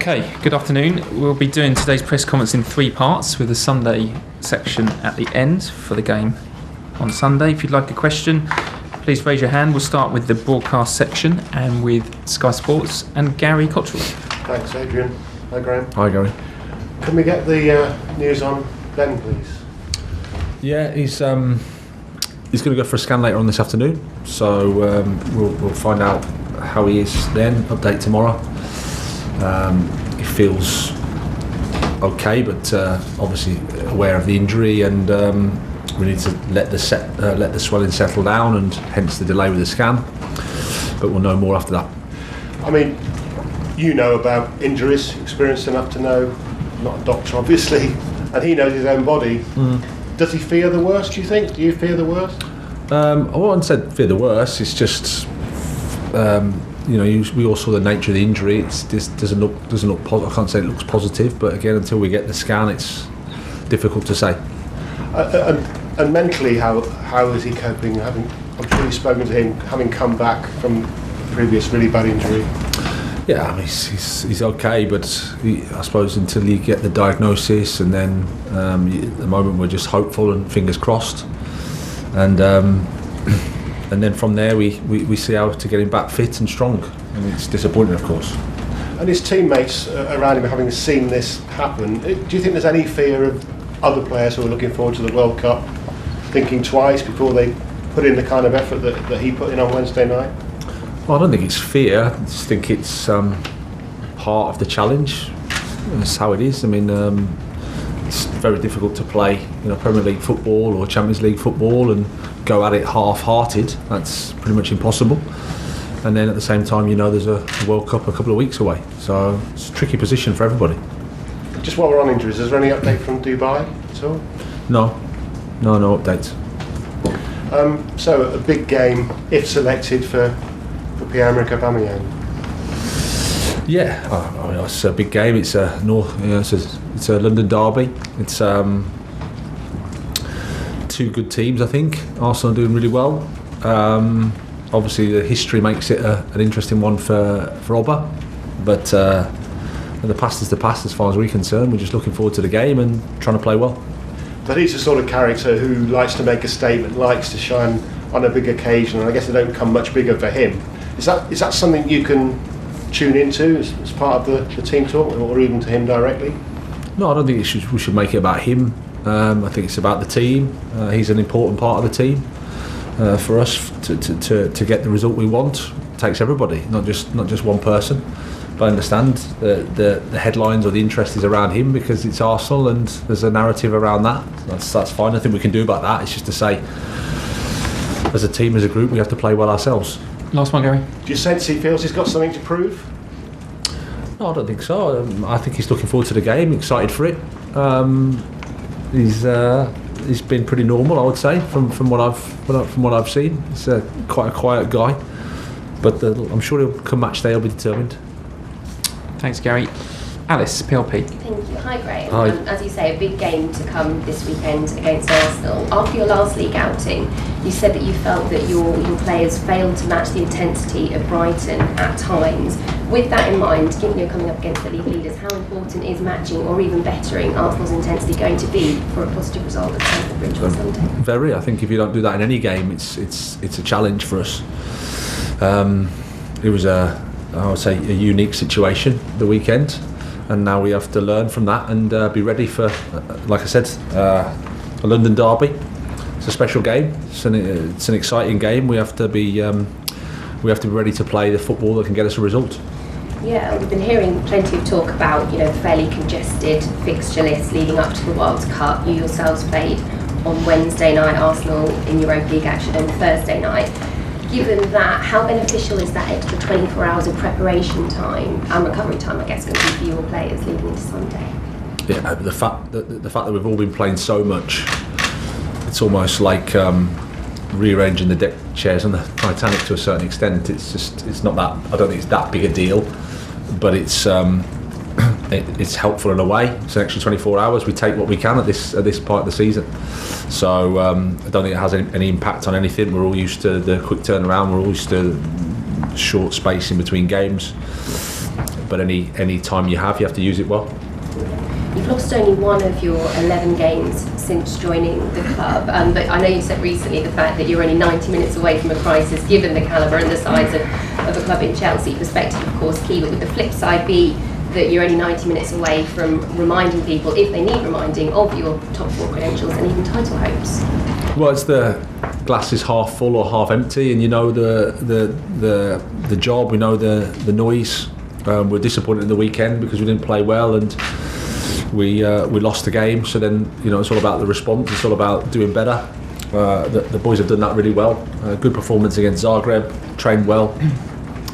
Okay, good afternoon. We'll be doing today's press conference in three parts with a Sunday section at the end for the game on Sunday. If you'd like a question, please raise your hand. We'll start with the broadcast section and with Sky Sports and Gary Cottrell. Thanks, Adrian. Hi, Graham. Hi, Gary. Can we get the news on Ben, please? Yeah, he's going to go for a scan later on this afternoon, so we'll find out how he is then. Update tomorrow. He feels okay, but obviously aware of the injury, and we need to let the swelling settle down, and hence the delay with the scan. But we'll know more after that. I mean, you know about injuries, experienced enough to know. Not a doctor, obviously, and he knows his own body. Does he fear the worst, do you think? Do you fear the worst? I wouldn't say fear the worst. It's just we all saw the nature of the injury. This doesn't look I can't say it looks positive, but again, until we get the scan, it's difficult to say. And mentally, how is he coping? I'm sure you've spoken to him, having come back from a previous really bad injury. Yeah, I mean, he's okay, but I suppose until you get the diagnosis, and then at the moment we're just hopeful and fingers crossed, and then from there we see how to get him back fit and strong. I mean, it's disappointing, of course. And his teammates around him, having seen this happen, do you think there's any fear of other players who are looking forward to the World Cup thinking twice before they put in the kind of effort that he put in on Wednesday night? Well, I don't think it's fear. I just think it's part of the challenge. That's how it is. I mean, it's very difficult to play, Premier League football or Champions League football and go at it half-hearted. That's pretty much impossible. And then at the same time, there's a World Cup a couple of weeks away. So it's a tricky position for everybody. Just while we're on injuries, is there any update from Dubai at all? No updates. So a big game, if selected, for Pierre-Emerick Aubameyang. Yeah, it's a big game. It's a London derby. It's two good teams, I think. Arsenal are doing really well. Obviously, the history makes it an interesting one for Auba, but the past is the past as far as we're concerned. We're just looking forward to the game and trying to play well. But he's the sort of character who likes to make a statement, likes to shine on a big occasion, and I guess they don't become much bigger for him. Is that something you can tune into as part of the team talk, or even to him directly? No, I don't think we should make it about him. I think it's about the team. He's an important part of the team. For us to get the result we want, it takes everybody, not just one person. But I understand the headlines or the interest is around him because it's Arsenal and there's a narrative around that. That's fine. Nothing we can do about that. It's just to say, as a team, as a group, we have to play well ourselves. Last one, Gary. Do you sense he feels he's got something to prove? No, I don't think so. I think he's looking forward to the game, excited for it. He's been pretty normal, I would say, from what I've seen. He's quite a quiet guy, but I'm sure he'll come match day. He'll be determined. Thanks, Gary. Alice, PLP. Thank you. Hi, Graham. Hi. As you say, a big game to come this weekend against Arsenal. After your last league outing, you said that you felt that your players failed to match the intensity of Brighton at times. With that in mind, given you're coming up against the league leaders, how important is matching or even bettering Arsenal's intensity going to be for a positive result at Stamford Bridge on Sunday? Very. I think if you don't do that in any game, it's a challenge for us. It was I would say a unique situation the weekend, and now we have to learn from that and be ready for, like I said, a London derby. It's a special game. It's an exciting game. We have to be ready to play the football that can get us a result. Yeah, we've been hearing plenty of talk about fairly congested fixture lists leading up to the World Cup. You yourselves played on Wednesday night, Arsenal in Europa League action on Thursday night. Given that, how beneficial is that extra 24 hours of preparation time and recovery time, I guess, going to be for your players leading into Sunday? Yeah, the fact that we've all been playing so much, it's almost like rearranging the deck chairs on the Titanic to a certain extent. It's not that, I don't think it's that big a deal, but it's helpful in a way. It's an extra 24 hours. We take what we can at this part of the season. So I don't think it has any impact on anything. We're all used to the quick turnaround. We're all used to short space in between games. but any time you have to use it well. You've lost only one of your 11 games since joining the club, but I know you said recently the fact that you're only 90 minutes away from a crisis, given the calibre and the size of a club in Chelsea. Perspective, of course, key, but would the flip side be that you're only 90 minutes away from reminding people, if they need reminding, of your top 4 credentials and even title hopes? Well, it's the glass is half full or half empty, and you know the job, we know the noise. We're disappointed in the weekend because we didn't play well and we lost the game. So then, you know, it's all about the response. It's all about doing better. The boys have done that really well. Good performance against Zagreb. Trained well.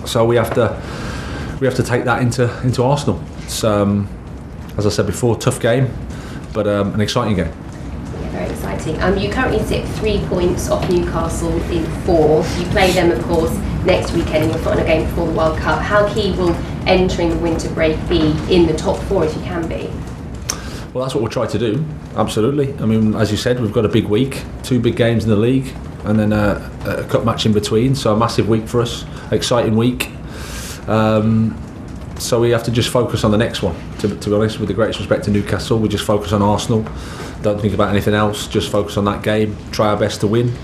So we have to take that into Arsenal. It's as I said before, tough game, but an exciting game. Yeah, very exciting. You currently sit 3 points off Newcastle in 4. You play them, of course, next weekend in your final game before the World Cup. How key will entering the winter break be in the top 4 if you can be? Well, that's what we'll try to do, absolutely. I mean, as you said, we've got a big week, 2 big games in the league, and then a cup match in between, so a massive week for us, exciting week. So we have to just focus on the next one. To be honest, with the greatest respect to Newcastle, we just focus on Arsenal, don't think about anything else, just focus on that game, try our best to win.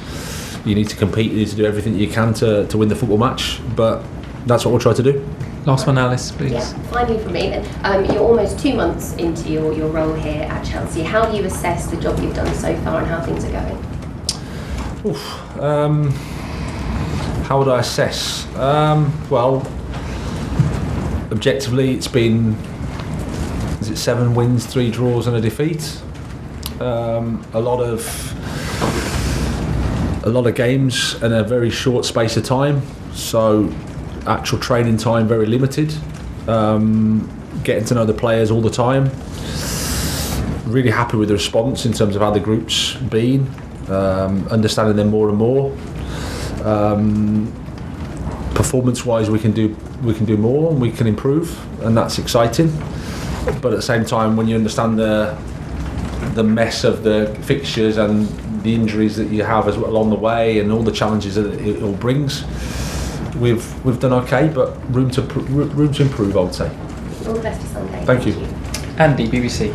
You need to compete, you need to do everything you can to win the football match, but that's what we'll try to do. Last one, Alice, please. Yeah, finally from me then. You're almost 2 months into your role here at Chelsea. How do you assess the job you've done so far and how things are going? How would I assess? Well, objectively, it's been 7 wins, 3 draws and a defeat. A lot of games in a very short space of time. So actual training time very limited. Getting to know the players all the time. Really happy with the response in terms of how the group's been. Understanding them more and more. Performance-wise, we can do more and we can improve, and that's exciting. But at the same time, when you understand the mess of the fixtures and the injuries that you have as well along the way, and all the challenges that it all brings, we've done okay, but room to improve, I would say. All the best for Sunday. Thank you. Andy, BBC.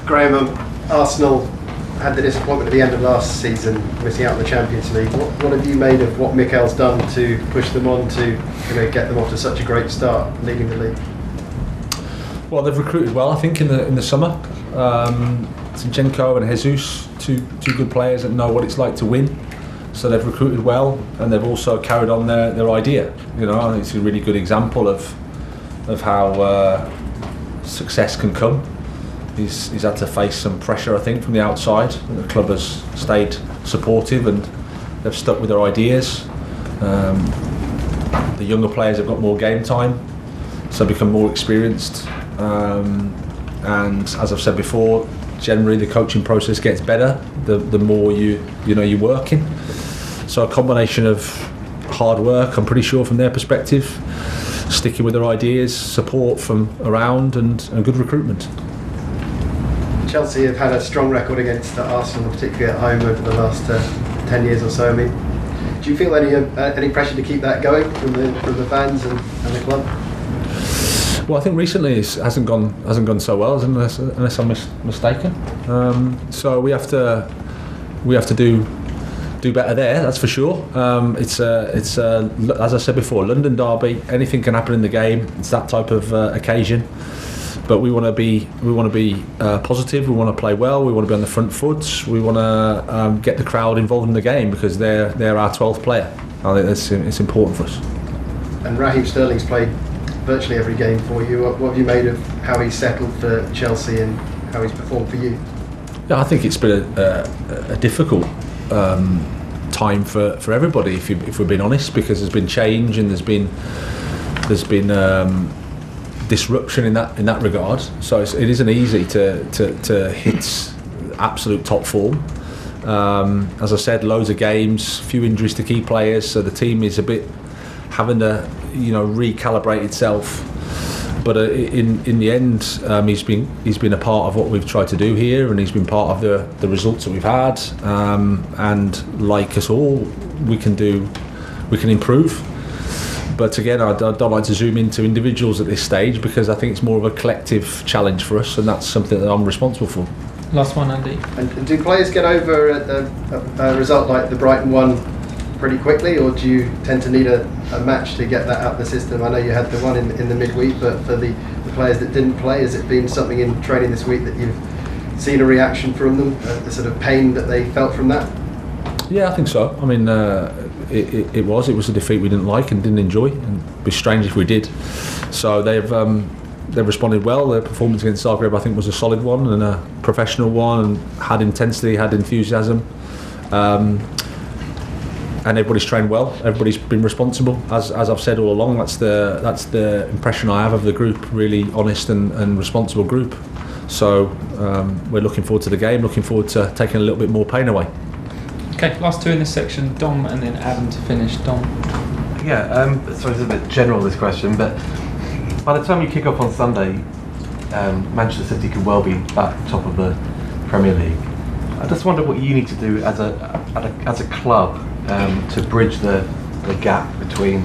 Graham, Arsenal had the disappointment at the end of last season, missing out on the Champions League. What have you made of what Mikel's done to push them on to get them off to such a great start, leading the league? Well, they've recruited well, I think, in the summer. Zinchenko and Jesus, two good players that know what it's like to win. So they've recruited well, and they've also carried on their idea. You know, I think it's a really good example of how success can come. He's had to face some pressure, I think, from the outside. The club has stayed supportive and they've stuck with their ideas. The younger players have got more game time, so become more experienced. And as I've said before, generally the coaching process gets better the more you're working. So a combination of hard work, I'm pretty sure, from their perspective, sticking with their ideas, support from around, and good recruitment. Chelsea have had a strong record against Arsenal, particularly at home, over the last 10 years or so. I mean, do you feel any pressure to keep that going from the fans and the club? Well, I think recently it hasn't gone so well, unless I'm mistaken. So we have to do better there. That's for sure. It's as I said before, London derby. Anything can happen in the game. It's that type of occasion. But we want to be positive. We want to play well. We want to be on the front foot. We want to get the crowd involved in the game because they're our 12th player. I think it's important for us. And Raheem Sterling's played virtually every game for you. What have you made of how he's settled for Chelsea and how he's performed for you? Yeah, I think it's been a difficult time for everybody, if we're being honest, because there's been change and there's been disruption in that regard. So it isn't easy to hit absolute top form. As I said, loads of games, few injuries to key players, so the team is a bit having to recalibrate itself. But in the end, he's been a part of what we've tried to do here, and he's been part of the results that we've had. And like us all, we can improve. But again, I don't like to zoom into individuals at this stage because I think it's more of a collective challenge for us, and that's something that I'm responsible for. Last one, Andy. And do players get over a result like the Brighton one pretty quickly, or do you tend to need a match to get that out of the system? I know you had the one in the midweek, but for the players that didn't play, has it been something in training this week that you've seen a reaction from them, the sort of pain that they felt from that? Yeah, I think so. I mean, it was a defeat we didn't like and didn't enjoy, and it'd be strange if we did. So they've responded well. Their performance against Zagreb, I think, was a solid one and a professional one, and had intensity, had enthusiasm, and everybody's trained well. Everybody's been responsible, as I've said all along. That's the impression I have of the group. Really honest and responsible group. So we're looking forward to the game. Looking forward to taking a little bit more pain away. Okay, last two in this section, Dom and then Adam to finish. Dom. Yeah, sorry, it's a bit general, this question, but by the time you kick off on Sunday, Manchester City could well be back top of the Premier League. I just wonder what you need to do as a club to bridge the gap between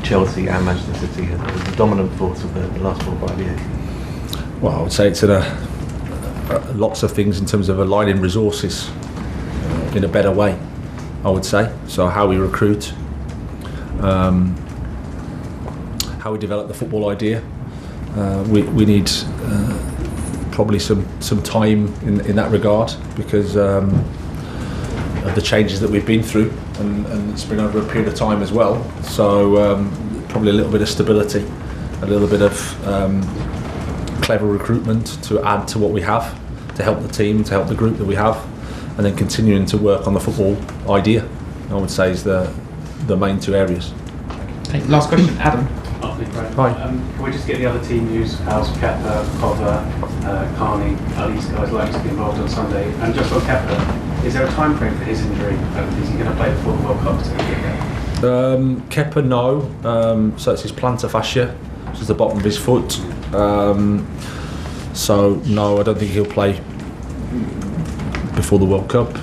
Chelsea and Manchester City as the dominant force of the last 4 or 5 years. Well, I would say it's lots of things in terms of aligning resources in a better way, I would say. So how we recruit, how we develop the football idea. We need probably some time in that regard because of the changes that we've been through, and it's been over a period of time as well. So probably a little bit of stability, a little bit of clever recruitment to add to what we have, to help the team, to help the group that we have, and then continuing to work on the football idea, I would say, is the main 2 areas. Okay, last question, Adam. Hi. Can we just get the other team news? How's Kepa, Auba, Carney, are these guys likely to be involved on Sunday? And just on Kepa, is there a time frame for his injury? Is he going to play before the World Cup? Kepa, no. So it's his plantar fascia, which is the bottom of his foot. So no, I don't think he'll play before the World Cup.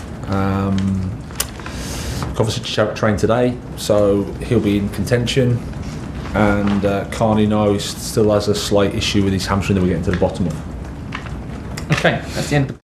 Obviously trained today, so he'll be in contention. And Carney, no, he still has a slight issue with his hamstring that we're getting to the bottom of. Okay, that's the end of the